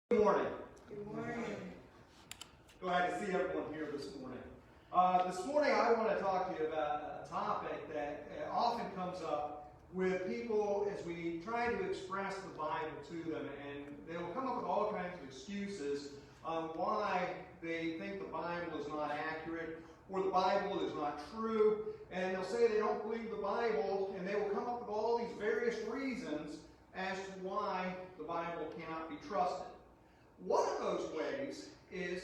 Good morning. Good morning. Glad to see everyone here this morning. This morning I want to talk to you about a topic that often comes up with people as we try to express the Bible to them, and they will come up with all kinds of excuses on why they think the Bible is not accurate or the Bible is not true, and they'll say they don't believe the Bible, and they will come up with all these various reasons as to why the Bible cannot be trusted. One of those ways is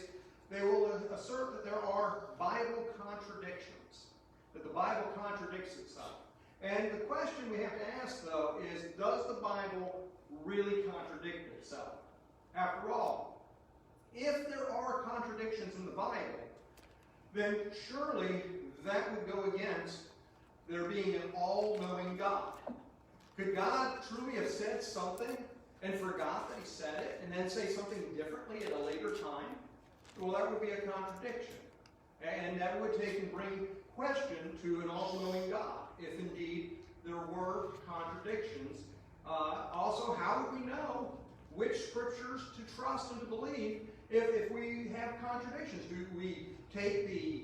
they will assert that there are Bible contradictions, that the Bible contradicts itself. And the question we have to ask, though, is does the Bible really contradict itself? After all, if there are contradictions in the Bible, then surely that would go against there being an all-knowing God. Could God truly have said something and forgot that he said it, and then say something differently at a later time? Well, that would be a contradiction. And that would take and bring question to an all-knowing God, if indeed there were contradictions. Also, how would we know which scriptures to trust and to believe if we have contradictions? Do we take the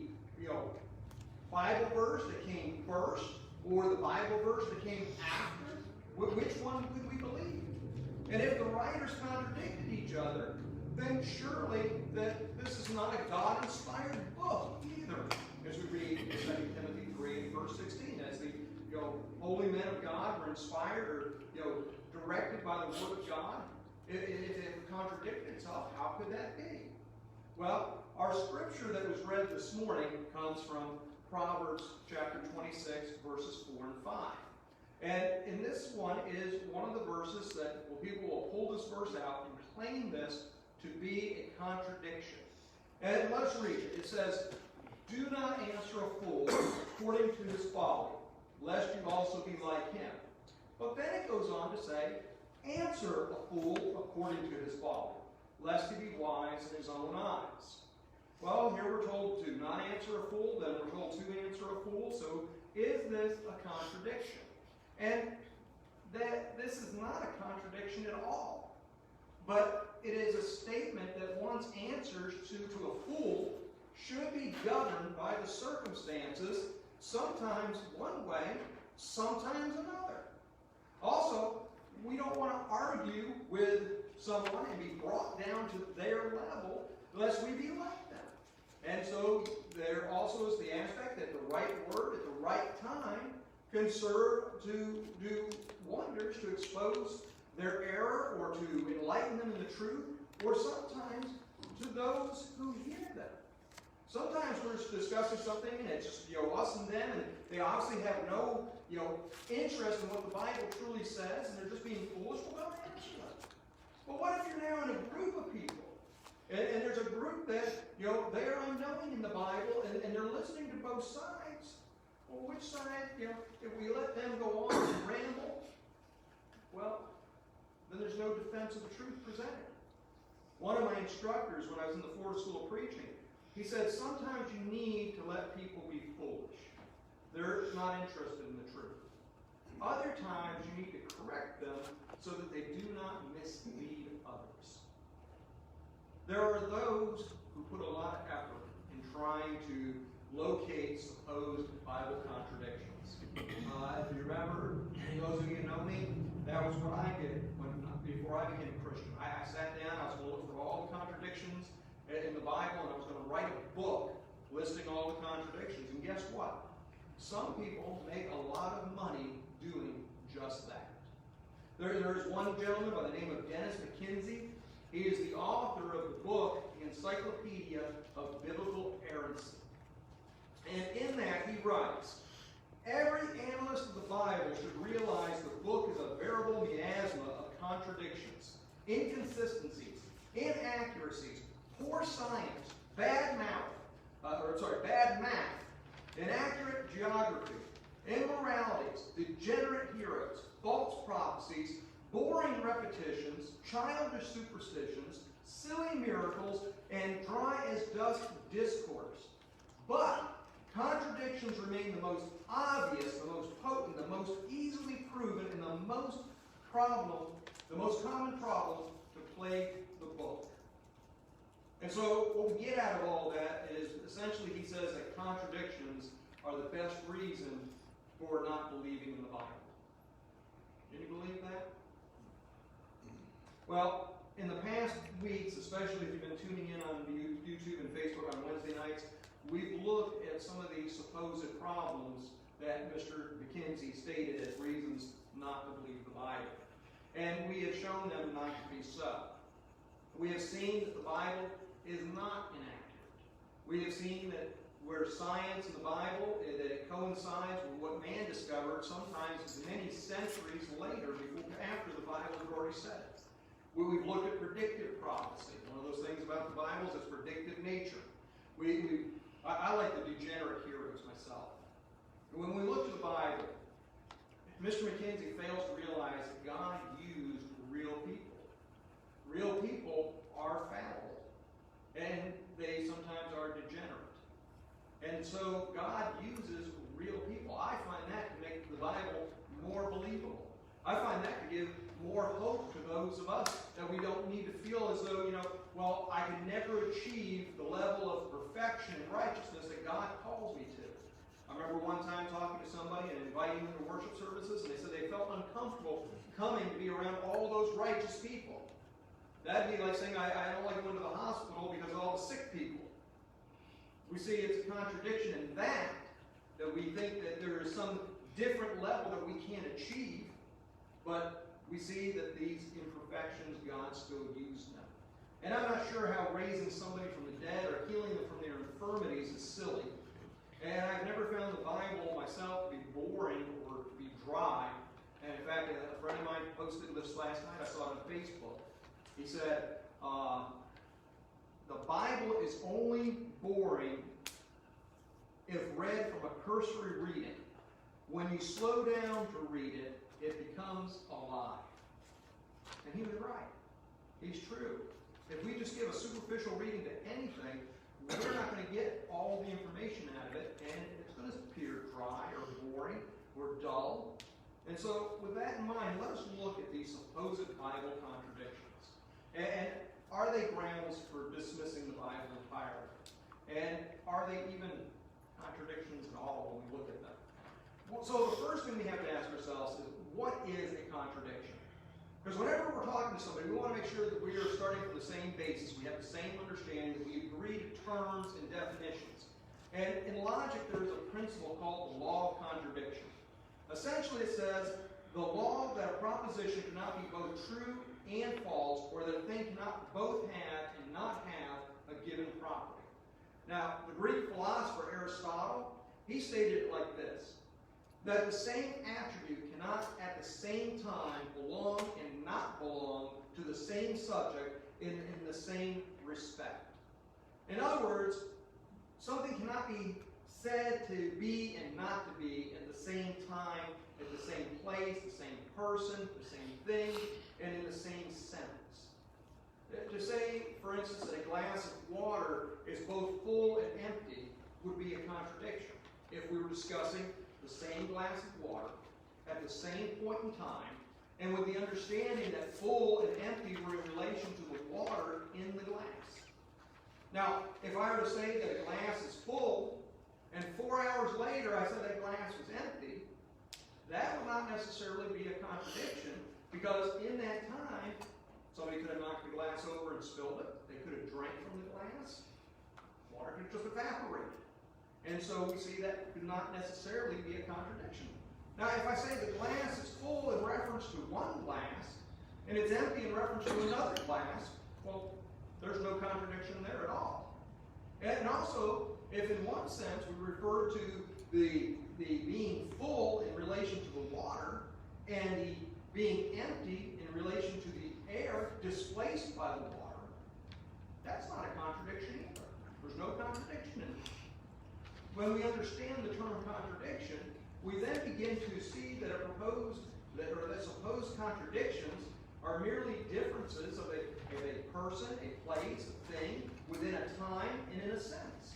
Bible verse that came first, or the Bible verse that came after? Which one could we believe? And if the writers contradicted each other, then surely that this is not a God-inspired book either. As we read in 2 Timothy 3, verse 16, as the holy men of God were inspired or directed by the Word of God, if it contradicted itself, how could that be? Well, our scripture that was read this morning comes from Proverbs chapter 26, verses 4 and 5. And in this one is one of the verses that people will pull this verse out and claim this to be a contradiction. And let's read it. It says, "Do not answer a fool according to his folly, lest you also be like him." But then it goes on to say, "Answer a fool according to his folly, lest he be wise in his own eyes." Well, here we're told to not answer a fool, then we're told to answer a fool. So is this a contradiction? And that this is not a contradiction at all. But it is a statement that one's answers to a fool should be governed by the circumstances, sometimes one way, sometimes another. Also, we don't want to argue with someone and be brought down to their level, lest we be like them. And so there also is the aspect that the right word at the right time can serve to do wonders to expose their error or to enlighten them in the truth, or sometimes to those who hear them. Sometimes we're discussing something and it's just us and them, and they obviously have no interest in what the Bible truly says, and they're just being foolish. Well, don't answer them. But what if you're now in a group of people, and there's a group that they're unknowing in the Bible, and they're listening to both sides? Well, which side, if we let them go on and ramble, well, then there's no defense of the truth presented. One of my instructors, when I was in the Florida School of Preaching, he said sometimes you need to let people be foolish. They're not interested in the truth. Other times you need to correct them so that they do not mislead others. There are those who put a lot of effort in trying to locate supposed Bible contradictions. If you remember, those of you who know me, that was what I did before I became a Christian. I sat down, I was going to look for all the contradictions in the Bible, and I was going to write a book listing all the contradictions. And guess what? Some people make a lot of money doing just that. There's one gentleman by the name of Dennis McKenzie. He is the author of the book, The Encyclopedia of Biblical Errancy. And in that he writes, "Every analyst of the Bible should realize the book is a veritable miasma of contradictions, inconsistencies, inaccuracies, poor science, bad math, inaccurate geography, immoralities, degenerate heroes, false prophecies, boring repetitions, childish superstitions, silly miracles, and dry as dust discourse. But contradictions remain the most obvious, the most potent, the most easily proven, and the most common problem to plague the book. And so what we get out of all that is essentially he says that contradictions are the best reason for not believing in the Bible. Can you believe that? Well, in the past weeks, especially if you've been tuning in on YouTube and Facebook on Wednesday nights, we've looked at some of these supposed problems that Mr. McKenzie stated as reasons not to believe the Bible. And we have shown them not to be so. We have seen that the Bible is not inaccurate. We have seen that where science in the Bible, that it coincides with what man discovered sometimes many centuries later, after the Bible had already said it. We've looked at predictive prophecy. One of those things about the Bible is its predictive nature. I like the degenerate heroes myself. When we look to the Bible, Mr. McKenzie fails to realize that God used real people. Real people are fallible, and they sometimes are degenerate. And so God uses real people. I find that to make the Bible more believable. I find that to give more hope to those of us that we don't need to feel as though, well, I can never achieve the level of perfection and righteousness that God calls me to. I remember one time talking to somebody and inviting them to worship services, and they said they felt uncomfortable coming to be around all those righteous people. That'd be like saying, I don't like going to the hospital because of all the sick people. We see it's a contradiction in that we think that there is some different level that we can't achieve, but we see that these imperfections, God still used them. And I'm not sure how raising somebody from the dead or healing them from their infirmities is silly. And I've never found the Bible myself to be boring or to be dry. And in fact, a friend of mine posted this last night. I saw it on Facebook. He said, the Bible is only boring if read from a cursory reading. When you slow down to read it, it becomes alive. And he was right. He's true. If we just give a superficial reading to anything, we're not going to get all the information out of it, and it's going to appear dry or boring or dull. And so, with that in mind, let us look at these supposed Bible contradictions. And are they grounds for dismissing the Bible entirely? And are they even contradictions at all when we look at them? Well, so the first thing we have to ask ourselves is, what is a contradiction? Because whenever we're talking to somebody, we want to make sure that we are starting from the same basis. We have the same understanding, that we agree to terms and definitions. And in logic, there's a principle called the law of contradiction. Essentially, it says the law that a proposition cannot be both true and false, or that a thing cannot both have and not have a given property. Now, the Greek philosopher Aristotle, he stated it like this, that the same attribute cannot at the same time belong and not belong to the same subject in the same respect. In other words, something cannot be said to be and not to be at the same time, at the same place, the same person, the same thing, and in the same sentence. To say, for instance, that a glass of water is both full and empty would be a contradiction if we were discussing the same glass of water at the same point in time, and with the understanding that full and empty were in relation to the water in the glass. Now, if I were to say that a glass is full, and 4 hours later I said that glass was empty, that would not necessarily be a contradiction, because in that time, somebody could have knocked the glass over and spilled it. They could have drank from the glass. Water could have just evaporated. And so we see that could not necessarily be a contradiction. Now, if I say the glass is full in reference to one glass, and it's empty in reference to another glass, well, there's no contradiction there at all. And also, if in one sense we refer to the being full in relation to the water, and the being empty in relation to the air displaced by the water, that's not a contradiction either. There's no contradiction in it. When we understand the term contradiction, we then begin to see that that supposed contradictions are merely differences of a person, a place, a thing, within a time, and in a sense.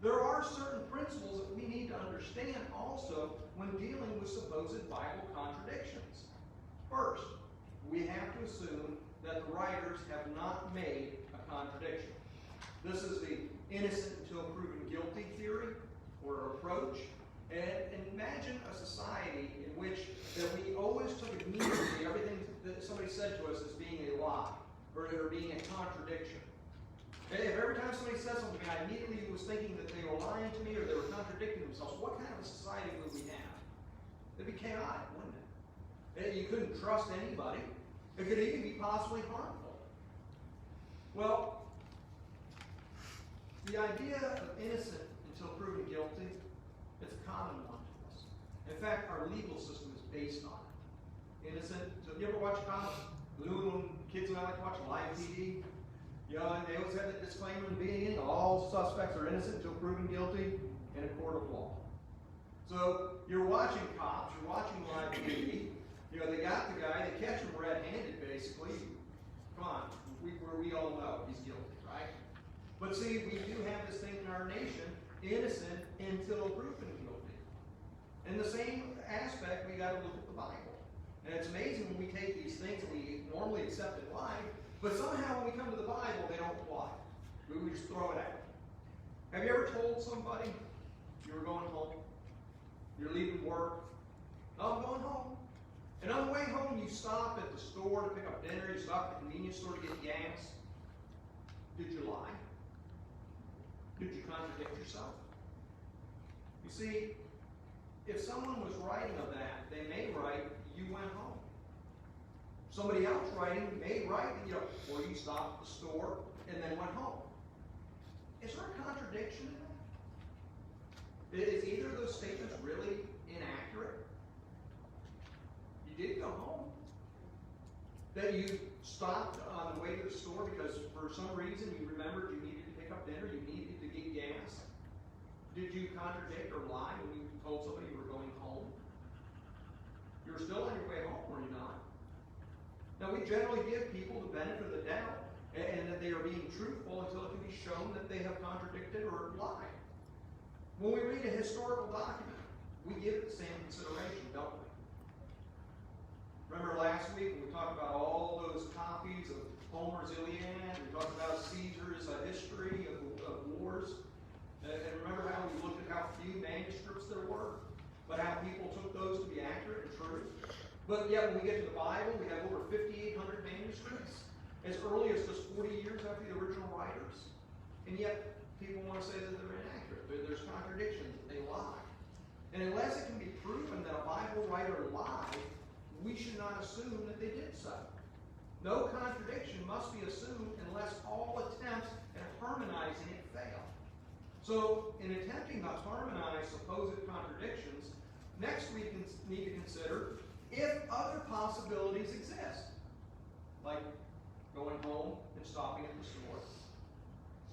There are certain principles that we need to understand also when dealing with supposed Bible contradictions. First, we have to assume that the writers have not made a contradiction. This is the innocent until proven guilty theory or approach. And imagine a society in which that we always took immediately everything that somebody said to us as being a lie or being a contradiction. If every time somebody said something, I immediately was thinking that they were lying to me or they were contradicting themselves, what kind of a society would we have? It'd be chaotic, wouldn't it? You couldn't trust anybody. It could even be possibly harmful. Well, the idea of innocent until proven guilty, it's a common one to us. In fact, our legal system is based on it. Innocent. So you ever watch comics? When kids and I like to watch live TV, you know, and they always have that disclaimer in the beginning: all suspects are innocent until proven guilty in a court of law. So you're watching cops, you're watching live TV. You know, they got the guy, they catch him red-handed, basically. Come on, we all know he's guilty, right? But see, we do have this thing in our nation: innocent until proven guilty. In the same aspect, we got to look at the Bible. And it's amazing when we take these things that we normally accept in life, but somehow when we come to the Bible, they don't apply. We just throw it out. Have you ever told somebody you were going home? You're leaving work? No, I'm going home. And on the way home, you stop at the store to pick up dinner, you stop at the convenience store to get gas. Did you lie? Did you contradict yourself? You see, if someone was writing of that, they may write, you went home. Somebody else writing may write, you know, or you stopped at the store and then went home. Is there a contradiction in that? Is either of those statements really inaccurate? You did go home. That you stopped on the way to the store because for some reason you remembered you needed to pick up dinner, you needed to get gas. Did you contradict or lie when you told somebody you were going home? You were still on your way home, were you not? Now, we generally give people the benefit of the doubt and that they are being truthful until it can be shown that they have contradicted or lied. When we read a historical document, we give it the same consideration, don't we? Remember last week when we talked about all those copies of Homer's Iliad, we talked about Caesar's history of wars, and remember how we looked at how few manuscripts there were, but how people took those to be accurate and true. But yet when we get to the Bible, we have over 5,800 manuscripts, as early as just 40 years after the original writers. And yet people want to say that they're inaccurate. There's contradictions, that they lie. And unless it can be proven that a Bible writer lied, we should not assume that they did so. No contradiction must be assumed unless all attempts at harmonizing it fail. So, in attempting to harmonize supposed contradictions, next we need to consider if other possibilities exist, like going home and stopping at the store.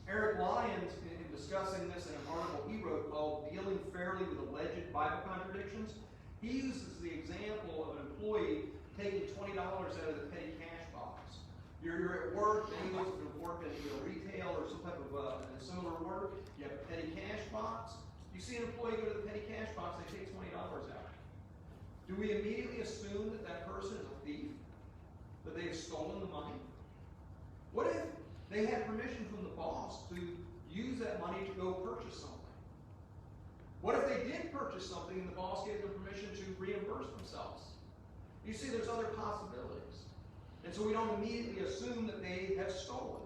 Eric Lyons, in discussing this in an article he wrote called Dealing Fairly with Alleged Bible Contradictions, he uses the example of an employee taking $20 out of the petty cash box. You're at work, maybe you have work in retail or some type of similar work. You have a petty cash box. You see an employee go to the petty cash box, they take $20 out. Do we immediately assume that that person is a thief? That they have stolen the money? What if they had permission from the boss to use that money to go purchase something? What if they did purchase something and the boss gave them permission to reimburse themselves? You see, there's other possibilities. And so we don't immediately assume that they have stolen.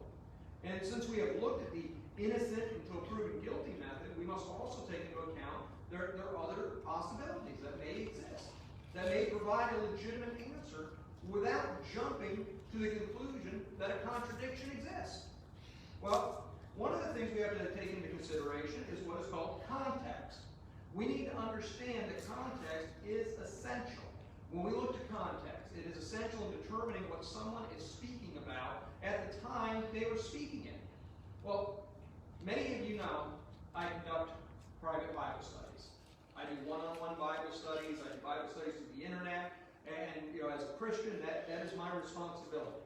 And since we have looked at the innocent until proven guilty method, we must also take into account there are other possibilities that may exist, that may provide a legitimate answer without jumping to the conclusion that a contradiction exists. Well, one of the things we have to take into consideration is what is called context. We need to understand that context is essential. When we look to context, it is essential in determining what someone is speaking about at the time they were speaking it. Well, many of you know I conduct private Bible studies. I do one-on-one Bible studies. I do Bible studies through the internet. And as a Christian, that is my responsibility.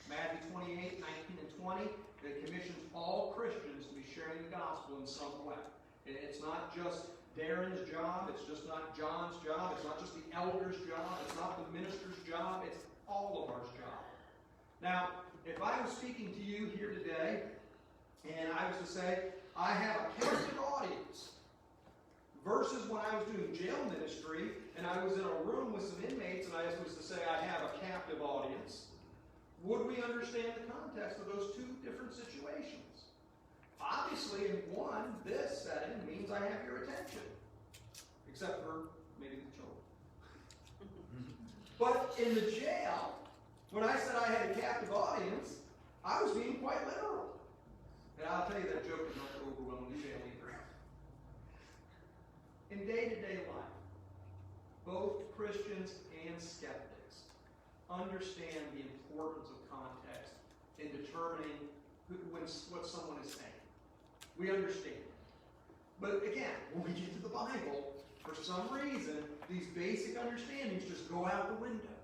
Matthew 28, 19, and 20, that commissions all Christians to be sharing the gospel in some way. It's not just Darren's job, it's just not John's job, it's not just the elder's job, it's not the minister's job, it's all of our job. Now, if I was speaking to you here today, and I was to say, I have a captive audience, versus when I was doing jail ministry and I was in a room with some inmates and I was to say I have a captive audience, would we understand the context of those two different situations? Obviously, in one, this setting means I have your attention, except for maybe the children. But in the jail, when I said I had a captive audience, I was being quite literal. And I'll tell you that joke is not to overwhelm the jail either. In day-to-day life, both Christians and skeptics understand the importance of context in determining what someone is saying. We understand. But again, when we get to the Bible, for some reason, these basic understandings just go out the window.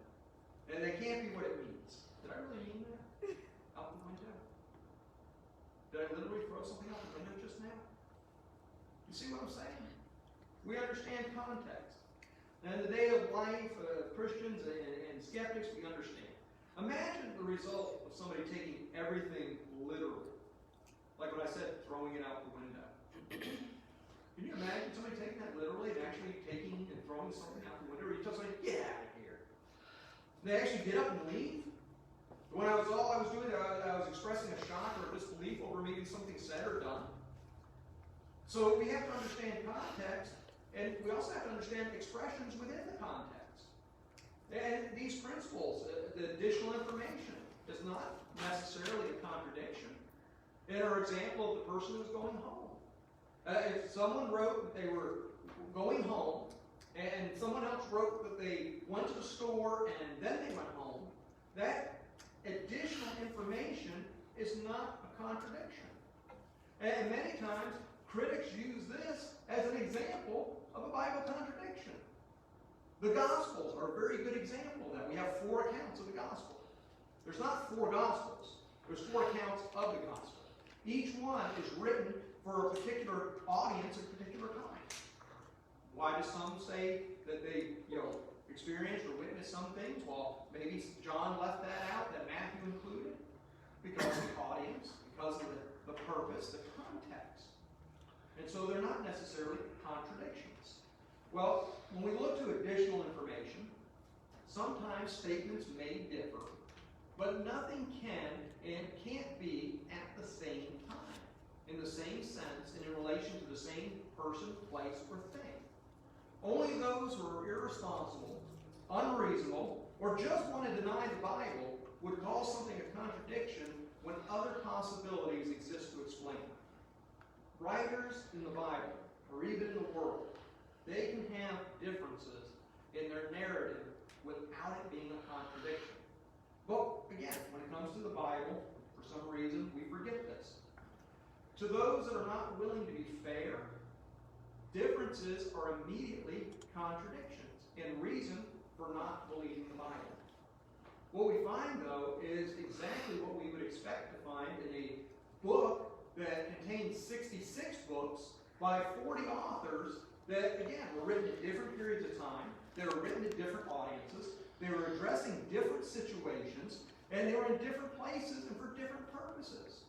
And they can't be what it means. Did I really mean that? Out the window? Did I literally throw something out the window just now? You see what I'm saying? We understand context. And in the day of life, Christians and skeptics, we understand. Imagine the result of somebody taking everything literally. Like what I said, throwing it out the window. Can you imagine somebody taking that literally and actually taking and throwing something out the window? Or you tell somebody, get out of here. They actually get up and leave. When all I was doing, I was expressing a shock or a disbelief over maybe something said or done. So we have to understand context, and we also have to understand expressions within the context. And these principles, the additional information, is not necessarily a contradiction. In our example of the person who's going home. If someone wrote that they were going home, and someone else wrote that they went to the store and then they went home, that additional information is not a contradiction. And many times, critics use this as an example of a Bible contradiction. The Gospels are a very good example of that. We have 4 accounts of the Gospel. There's not 4 Gospels. There's 4 accounts of the Gospel. Each one is written for a particular audience at a particular time. Why do some say that they, experienced or witnessed some things? Well, maybe John left that out, that Matthew included, because of the audience, because of the purpose, the context. And so they're not necessarily contradictions. Well, when we look to additional information, sometimes statements may differ, but nothing can and can't be at the same time, in the same sense, and in relation to the same person, place, or thing. Only those who are irresponsible, unreasonable, or just want to deny the Bible would call something a contradiction when other possibilities exist to explain it. Writers in the Bible, or even in the world, they can have differences in their narrative without it being a contradiction. But again, when it comes to the Bible, for some reason, we forget this. To those that are not willing to be fair, differences are immediately contradictions and reason for not believing the Bible. What we find, though, is exactly what we would expect to find in a book that contains 66 books by 40 authors that, again, were written at different periods of time. They were written to different audiences. They were addressing different situations, and they were in different places and for different purposes.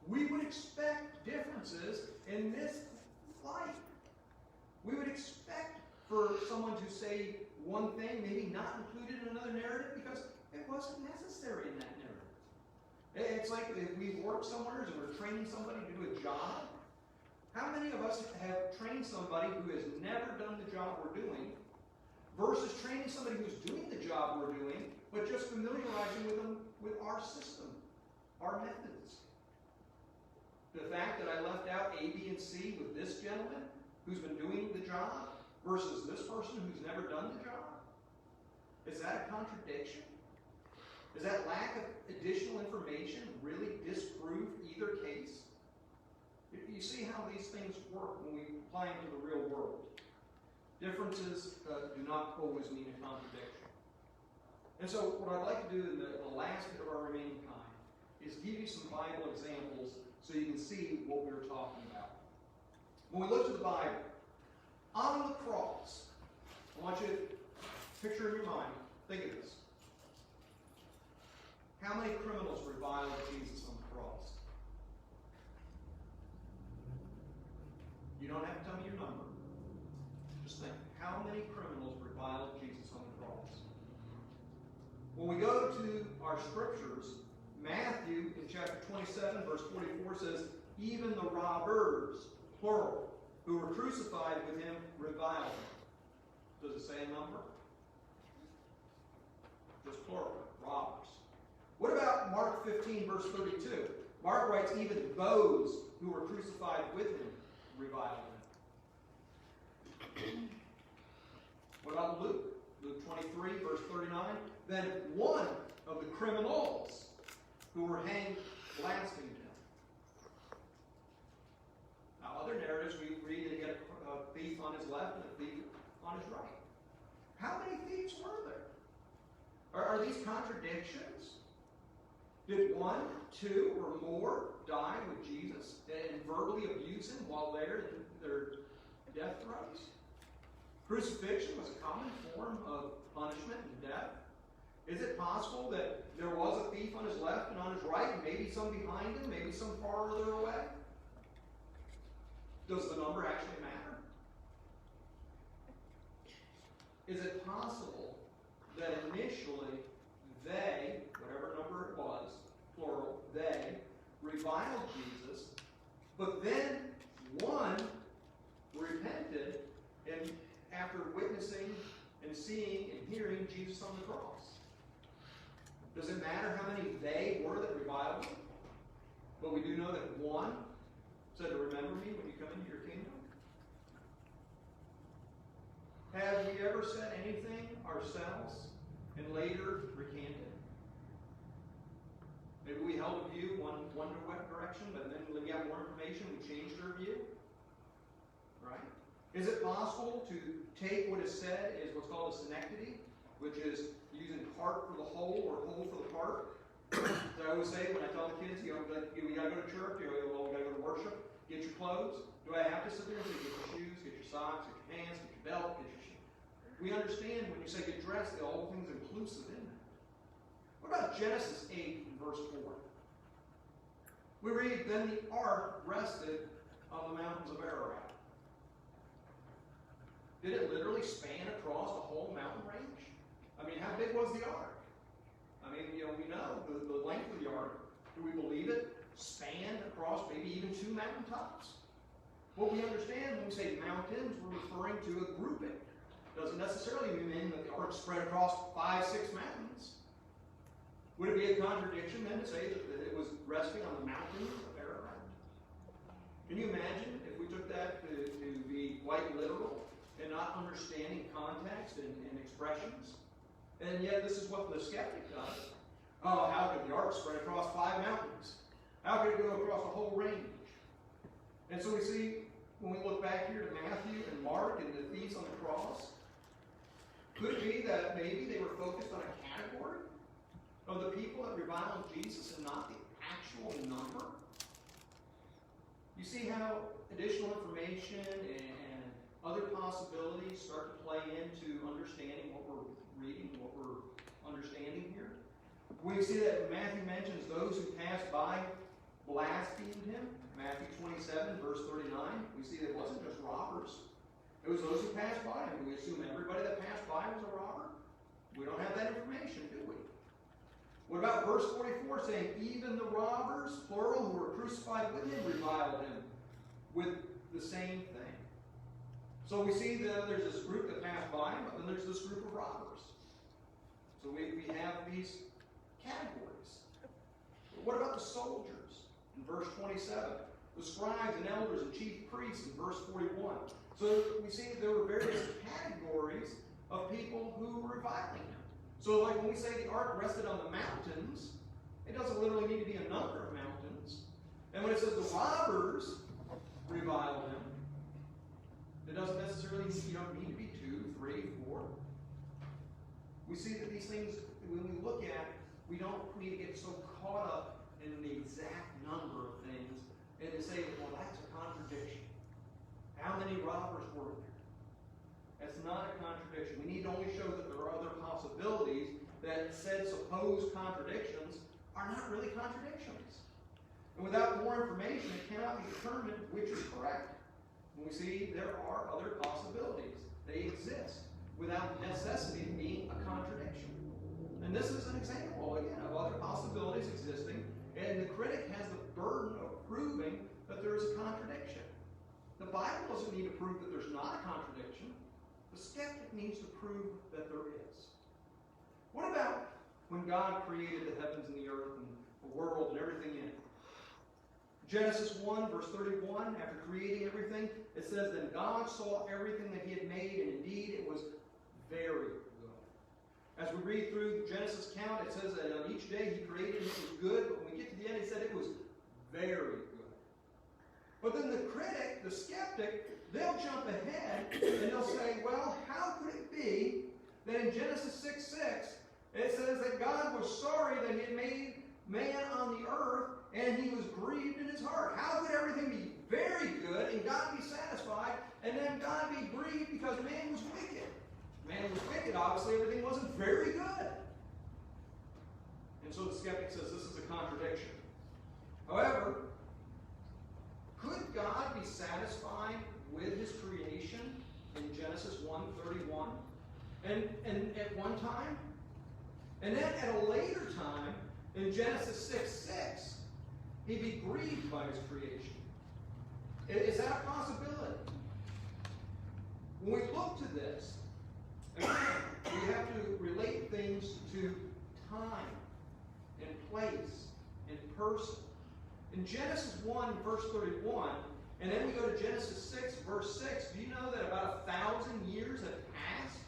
We would expect differences in this light. We would expect for someone to say one thing, maybe not included in another narrative, because it wasn't necessary in that narrative. It's like if we work somewhere and we're training somebody to do a job. How many of us have trained somebody who has never done the job we're doing versus training somebody who's doing the job we're doing, but just familiarizing them with our system, our methods? The fact that I left out A, B, and C with this gentleman who's been doing the job versus this person who's never done the job? Is that a contradiction? Does that lack of additional information really disprove either case? You see how these things work when we apply them to the real world. Differences do not always mean a contradiction. And so what I'd like to do in the last bit of our remaining time is give you some Bible examples so you can see what we were talking about. When we look to the Bible, on the cross, I want you to picture in your mind, think of this. How many criminals reviled Jesus on the cross? You don't have to tell me your number. Just think, how many criminals reviled Jesus on the cross? When we go to our scriptures, Matthew in chapter 27, verse 44 says, even the robbers, plural, who were crucified with him reviled him. Does it say a number? Just plural, robbers. What about Mark 15, verse 32? Mark writes, even those who were crucified with him reviled him. What about Luke? Luke 23, verse 39. Then one of the criminals who were hanged blasphemed him. Now, other narratives we read that he had a thief on his left and a thief on his right. How many thieves were there? Are these contradictions? Did one, two, or more die with Jesus and verbally abuse him while they're in their death throes? Crucifixion was a common form of punishment and death. Is it possible that there was a thief on his left and on his right, and maybe some behind him, maybe some farther away? Does the number actually matter? Is it possible that initially they, whatever number it was, plural, they, reviled Jesus, but then one repented and after witnessing and seeing and hearing Jesus on the cross? Does it matter how many they were that reviled him? But we do know that one said to remember me when you come into your kingdom. Have we ever said anything ourselves and later recanted? Maybe we held a view one direction, but then when we got more information, we changed our view. Right? Is it possible to take what is said as what's called a synecdoche, which is using part for the whole or whole for the part? As I always say when I tell the kids, we got to go to church, we got to go to worship, get your clothes. Do I have to sit there and say, get your shoes, get your socks, get your pants, get your belt, get your shoes? We understand when you say get dressed, all the things inclusive in that. What about Genesis 8 and verse 4? We read, then the ark rested on the mountains of Ararat. Did it literally span across the whole mountain range? I mean, how big was the ark? I mean, we know the length of the ark. Do we believe it spanned across maybe even 2 mountaintops? What we understand when we say mountains, we're referring to a grouping. Doesn't necessarily mean that the ark spread across 5, 6 mountains. Would it be a contradiction then to say that it was resting on the mountains of Ararat? Can you imagine if we took that to be quite literal and not understanding context and expressions? And yet this is what the skeptic does. Oh, how could the ark spread across 5 mountains? How could it go across a whole range? And so we see, when we look back here to Matthew and Mark and the thieves on the cross, could it be that maybe they were focused on a category of the people that reviled Jesus and not the actual number? You see how additional information and other possibilities start to play into understanding what we're reading, what we're understanding here? We see that Matthew mentions those who passed by blasphemed him. Matthew 27, verse 39. We see that it wasn't just robbers. It was those who passed by him. Do we assume everybody that passed by was a robber? We don't have that information, do we? What about verse 44 saying, even the robbers, plural, who were crucified with him, reviled him with the same thing? So we see that there's this group that passed by him, and then there's this group of robbers. So we have these categories. But what about the soldiers in verse 27? The scribes and elders and chief priests in verse 41. So we see that there were various categories of people who were reviling him. So like when we say the ark rested on the mountains, it doesn't literally need to be a number of mountains. And when it says the robbers reviled him, it doesn't necessarily mean you don't need to be 2, 3, 4. We see that these things, when we look at, we don't need to get so caught up in the exact number of things and to say, well, that's a contradiction. How many robbers were there? That's not a contradiction. We need to only show that there are other possibilities that said supposed contradictions are not really contradictions. And without more information, it cannot be determined which is correct. And we see there are other possibilities. They exist without necessity being a contradiction. And this is an example, again, of other possibilities existing, and the critic has the burden of proving that there is a contradiction. The Bible doesn't need to prove that there's not a contradiction. The skeptic needs to prove that there is. What about when God created the heavens and the earth and the world and everything in it? Genesis 1, verse 31, after creating everything, it says, "Then God saw everything that he had made, and indeed it was very good." As we read through the Genesis count, it says that on each day he created and it was good, but when we get to the end, it said it was very good. But then the critic, the skeptic, they'll jump ahead and they'll say, well, how could it be that in Genesis 6:6, it says that God was sorry that he had made man on the earth and he was grieved in his heart? How could everything be very good and God be satisfied and then God be grieved because man was wicked? Man was wicked, obviously everything wasn't very good. And so the skeptic says this is a contradiction. However, could God be satisfied with his creation in Genesis 1:31 and at one time? And then at a later time, in Genesis 6:6, he'd be grieved by his creation. Is that a possibility? When we look to this, again, we have to relate things to time and place and person. In Genesis 1, verse 31, and then we go to Genesis 6, verse 6, do you know that about 1,000 years have passed?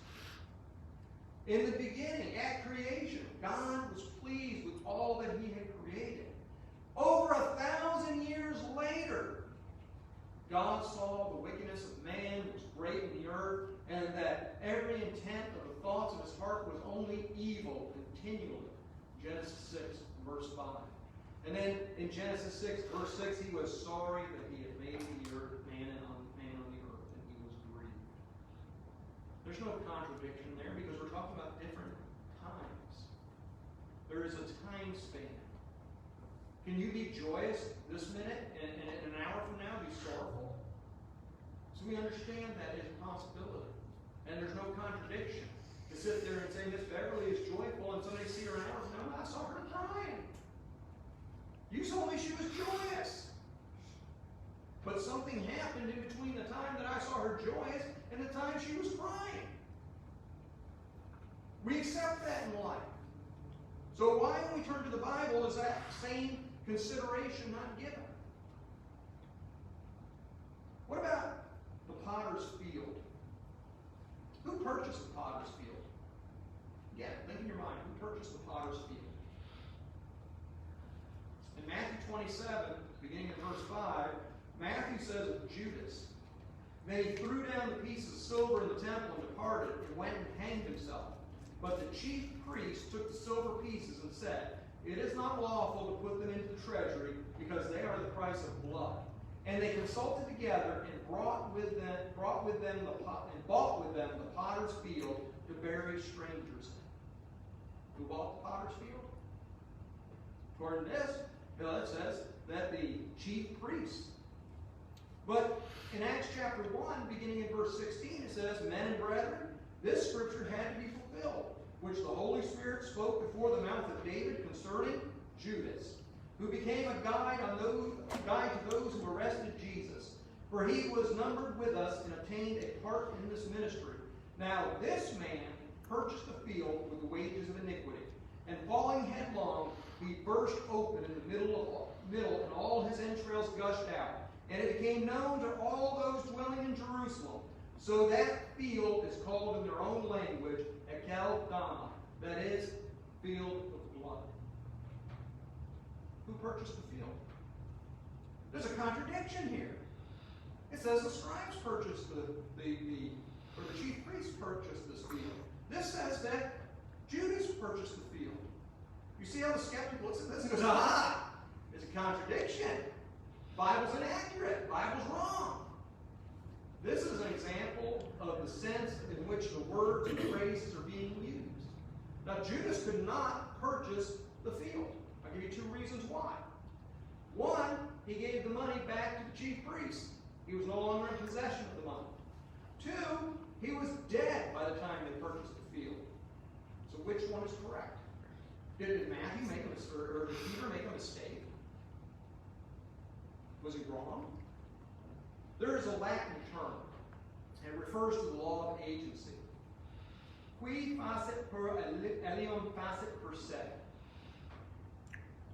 In the beginning, at creation, God was pleased with all that he had created. Over 1,000 years later, God saw the wickedness of man was great in the earth, and that every intent of the thoughts of his heart was only evil continually. Genesis 6, verse 5. And then in Genesis 6, verse 6, he was sorry that he had made the earth, man on the earth, and he was grieved. There's no contradiction there because we're talking about different times. There is a time span. Can you be joyous this minute and an hour from now be sorrowful? So we understand that is a possibility. And there's no contradiction. To sit there and say, Miss Beverly is joyful, and somebody see her an hour from now, I saw her crying. You told me she was joyous. But something happened in between the time that I saw her joyous and the time she was crying. We accept that in life. So why, when we turn to the Bible, is that same consideration not given? What about the potter's field? Who purchased the potter's field? Yeah, think in your mind, who purchased the potter's field? In Matthew 27, beginning in verse 5, Matthew says of Judas, "Then he threw down the pieces of silver in the temple and departed, and went and hanged himself. But the chief priests took the silver pieces and said, 'It is not lawful to put them into the treasury, because they are the price of blood.' And they consulted together and bought with them the potter's field to bury strangers in." Who bought the potter's field? According to this, it says that the chief priests. But in Acts chapter 1, beginning in verse 16, it says, "Men and brethren, this scripture had to be fulfilled, which the Holy Spirit spoke before the mouth of David concerning Judas, who became a guide to those who arrested Jesus. For he was numbered with us and obtained a part in this ministry. Now this man purchased a field with the wages of iniquity, and falling headlong, he burst open in the middle, and all his entrails gushed out. And it became known to all those dwelling in Jerusalem. So that field is called in their own language Ekeldama, that is, field of blood." Who purchased the field? There's a contradiction here. It says the scribes purchased or the chief priests purchased this field. This says that Judas purchased the field. You see how the skeptic looks at this and goes, aha, there's a contradiction. Bible's inaccurate. Bible's wrong. This is an example of the sense in which the words and phrases are being used. Now, Judas could not purchase the field. I'll give you two reasons why. One, he gave the money back to the chief priests. he was no longer in possession of the money. 2, he was dead by the time they purchased the field. So which one is correct? Did Matthew make a mistake, or did Peter make a mistake? Was he wrong? There is a Latin term, and it refers to the law of agency. Qui facet per alium facet per se.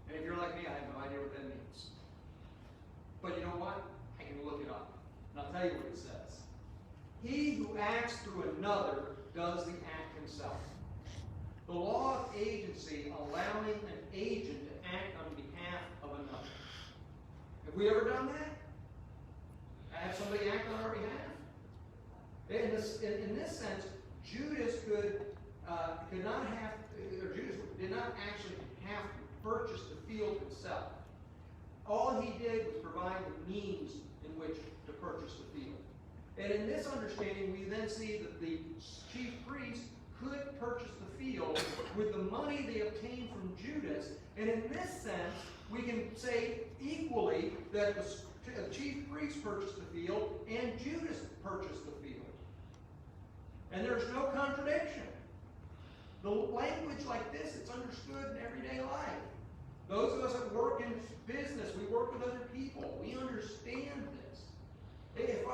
And if you're like me, I have no idea what that means. But you know what? I can look it up. And I'll tell you what it says. He who acts through another does the act himself. The law of agency allowing an agent to act on behalf of another. Have we ever done that? Have somebody act on our behalf? In this sense, Judas could not have, or Judas did not actually have to purchase the field himself. All he did was provide the means in which to purchase the field. And in this understanding, we then see that the chief priests could purchase the field with the money they obtained from Judas. And in this sense, we can say equally that the chief priests purchased the field and Judas purchased the field. And there's no contradiction. The language like this, it's understood in everyday life. Those of us that work in business, we work with other people. We understand this. If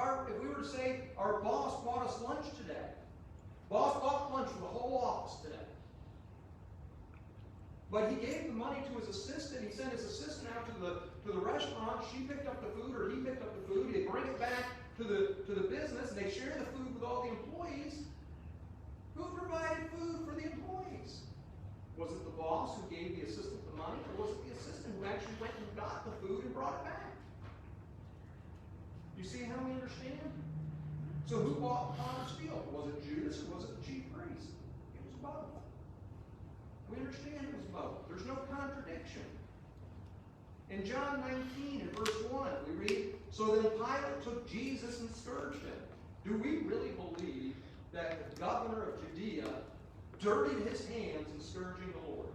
we were to say our boss bought us lunch today, boss bought lunch for the whole office today. But he gave the money to his assistant. He sent his assistant out to the restaurant. She picked up the food, or he picked up the food. They bring it back to the business, and they share the food with all the employees. Who provided food for the employees? Was it the boss who gave the assistant the money, or was it the assistant who actually went and got the food and brought it back? You see how we understand? So who bought the potter's field? Was it Judas or was it the chief priest? It was both. We understand it was both. There's no contradiction. In John 19 and verse 1, we read, "So then Pilate took Jesus and scourged him." Do we really believe that the governor of Judea dirtied his hands in scourging the Lord?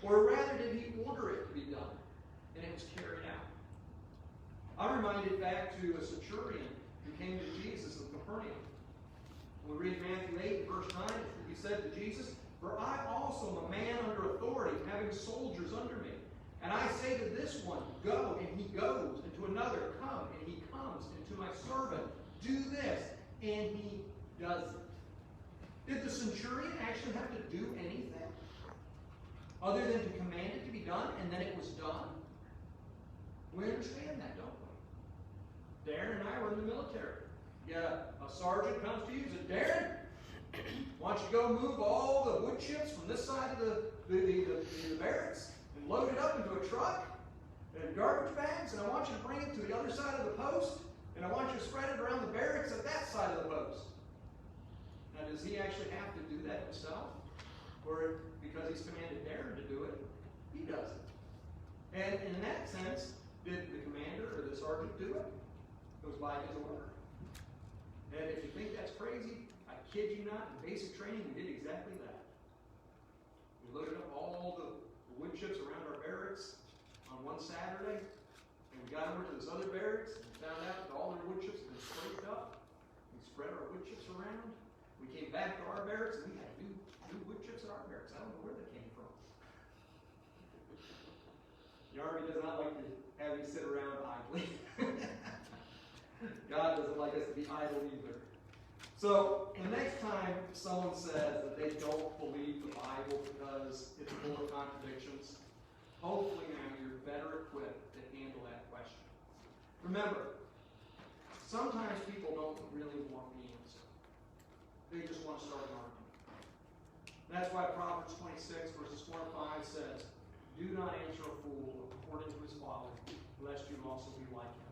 Or rather, did he order it to be done, and it was carried out? I'm reminded back to a centurion who came to Jesus in Capernaum. We read Matthew 8, verse 9, he said to Jesus, "For I also am a man under authority, having soldiers under me. And I say to this one, go, and he goes, and to another, come, and he comes, and to my servant, do this, and he does it." Did the centurion actually have to do anything other than to command it to be done, and then it was done? We understand that, don't we? Darren and I were in the military. Yeah, a sergeant comes to you and says, "Darren, why don't you go move all the wood chips from this side of the barracks and load it up into a truck and garbage bags, and I want you to bring it to the other side of the post, and I want you to spread it around the barracks at that side of the post." Now, does he actually have to do that himself? Or because he's commanded Darren to do it, he does it? And in that sense, did the commander or the sergeant do it? It was by his order. And if you think that's crazy, I kid you not, in basic training, we did exactly that. We loaded up all the wood chips around our barracks on one Saturday, and we got over to this other barracks and found out that all their wood chips had been scraped up. We spread our wood chips around. We came back to our barracks, and we had new wood chips at our barracks. I don't know where they came from. The Army does not like to have you sit around idly. God doesn't like us to be idle either. So, the next time someone says that they don't believe the Bible because it's full of contradictions, hopefully now you're better equipped to handle that question. Remember, sometimes people don't really want the answer. They just want to start an argument. That's why Proverbs 26, verses 4 and 5 says, "Do not answer a fool according to his folly, lest you also be like him.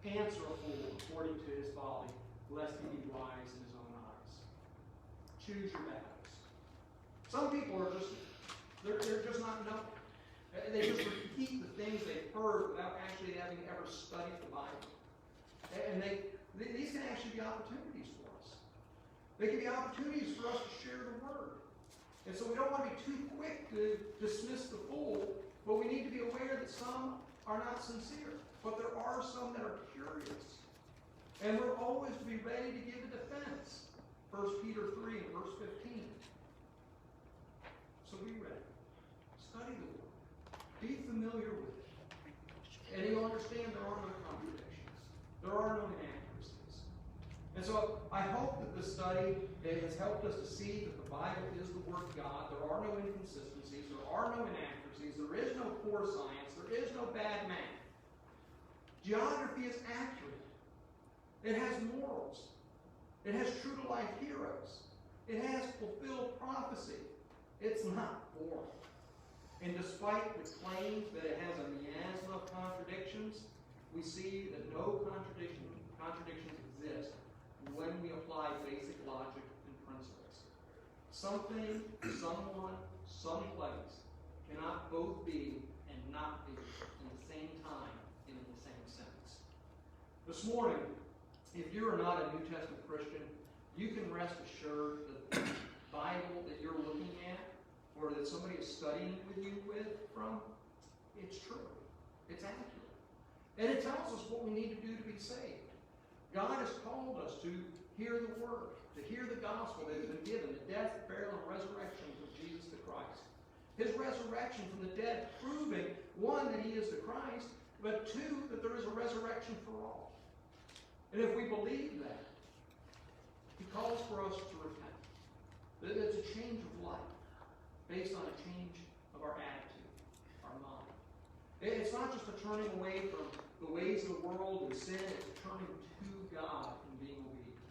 Answer a fool according to his folly, lest he be wise in his own eyes." Choose your battles. Some people are they're just not knowing. They just repeat the things they've heard without actually having ever studied the Bible. And these can actually be opportunities for us. They can be opportunities for us to share the Word. And so we don't want to be too quick to dismiss the fool, but we need to be aware that some are not sincere, but there are some that are curious. And we're always to be ready to give a defense. 1 Peter 3, verse 15. So be ready. Study the Word. Be familiar with it. And you'll understand there are no contradictions. There are no inaccuracies. And so I hope that this study has helped us to see that the Bible is the Word of God. There are no inconsistencies. There are no inaccuracies. There is no poor science. There is no bad math. Geography is accurate. It has morals. It has true-to-life heroes. It has fulfilled prophecy. It's not boring. And despite the claims that it has a miasma of contradictions, we see that no contradictions exist when we apply basic logic and principles. Something, someone, someplace cannot both be and not be in the same time and in the same sentence. This morning, if you are not a New Testament Christian, you can rest assured that the Bible that you're looking at or that somebody is studying with you from, it's true. It's accurate. And it tells us what we need to do to be saved. God has called us to hear the Word, to hear the gospel that has been given, the death, burial, and resurrection of Jesus the Christ. His resurrection from the dead, proving, one, that he is the Christ, but two, that there is a resurrection for all. And if we believe that, he calls for us to repent. That it's a change of life based on a change of our attitude, our mind. It's not just a turning away from the ways of the world and sin, it's a turning to God and being obedient.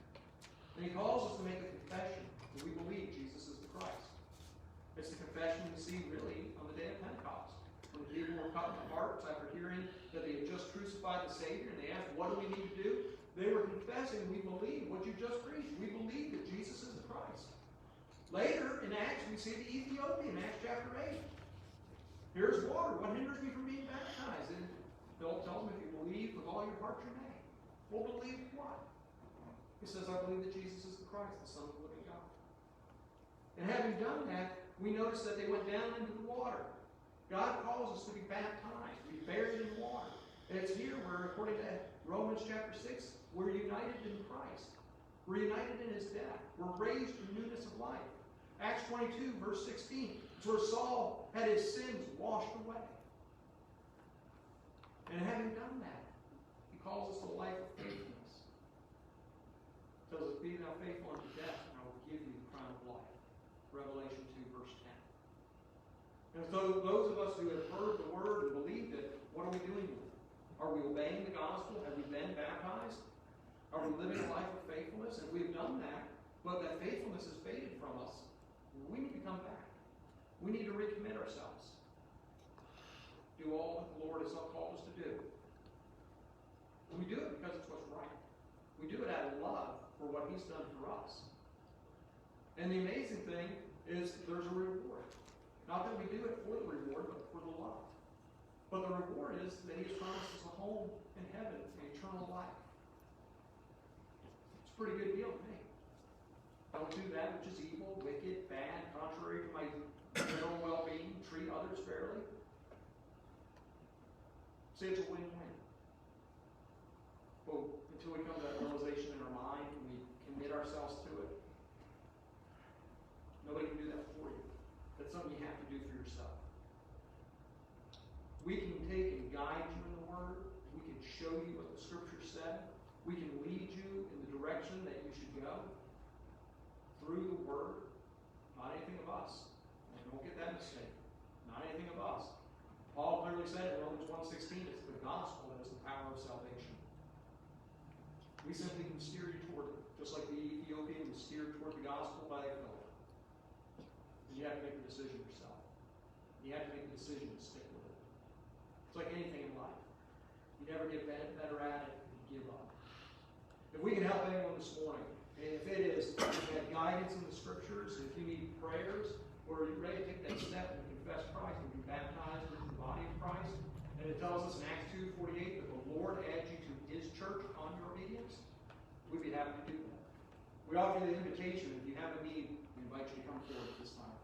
And he calls us to make a confession that we believe Jesus is the Christ. It's the confession we see really on the day of Pentecost. When the people were cut in their hearts after hearing that they had just crucified the Savior, and they asked, what do we need to do? They were confessing, we believe what you just preached. We believe that Jesus is the Christ. Later, in Acts, we see the Ethiopian, Acts chapter 8. Here's water. What hinders me from being baptized? And Philip tells him, if you believe with all your heart, you may. Well, believe what? He says, I believe that Jesus is the Christ, the Son of the living God. And having done that, we notice that they went down into the water. God calls us to be baptized, to be buried in water. And it's here where, according to Romans chapter 6, we're united in Christ. We're united in his death. We're raised to newness of life. Acts 22, verse 16, is where Saul had his sins washed away. And having done that, he calls us to a life of faithfulness. He tells us, be thou faithful unto death, and I will give you the crown of life. Revelation 2, verse 10. And so those of us who have heard the word and believed it, what are we doing with it? Are we obeying the gospel? Have we been baptized? Are we living a life of faithfulness? If we've done that, but that faithfulness has faded from us, we need to come back. We need to recommit ourselves. Do all that the Lord has called us to do. And we do it because it's what's right. We do it out of love for what he's done for us. And the amazing thing is there's a reward. Not that we do it for the reward, but for the love. But the reward is that he has promised us a home in heaven, an eternal life. It's a pretty good deal to me. Don't do that which is evil, wicked, bad, contrary to my general well-being. Treat others fairly. See, it's a win-win. Well, until we come to that realization in our mind and we commit ourselves to it, nobody can do that for you. That's something you have to do for yourself. We can take and guide you in the Word. We can show you what the Scripture said. We can lead you in the direction that you should go through the Word. Not anything of us. And don't get that mistake. Not anything of us. Paul clearly said in Romans 1:16, it's the gospel that is the power of salvation. We simply can steer you toward it, just like the Ethiopian was steered toward the gospel by the Philip. And you have to make the decision yourself. You have to make the decision to stick with it. It's like anything in life. You never get better at it and you give up. If we can help anyone this morning, if it is guidance in the Scriptures, if you need prayers, or you're ready to take that step and confess Christ and be baptized into the body of Christ, and it tells us in Acts 2:48 that the Lord adds you to his church upon your obedience, we'd be happy to do that. We offer you the invitation. If you have a need, we invite you to come forward at this time.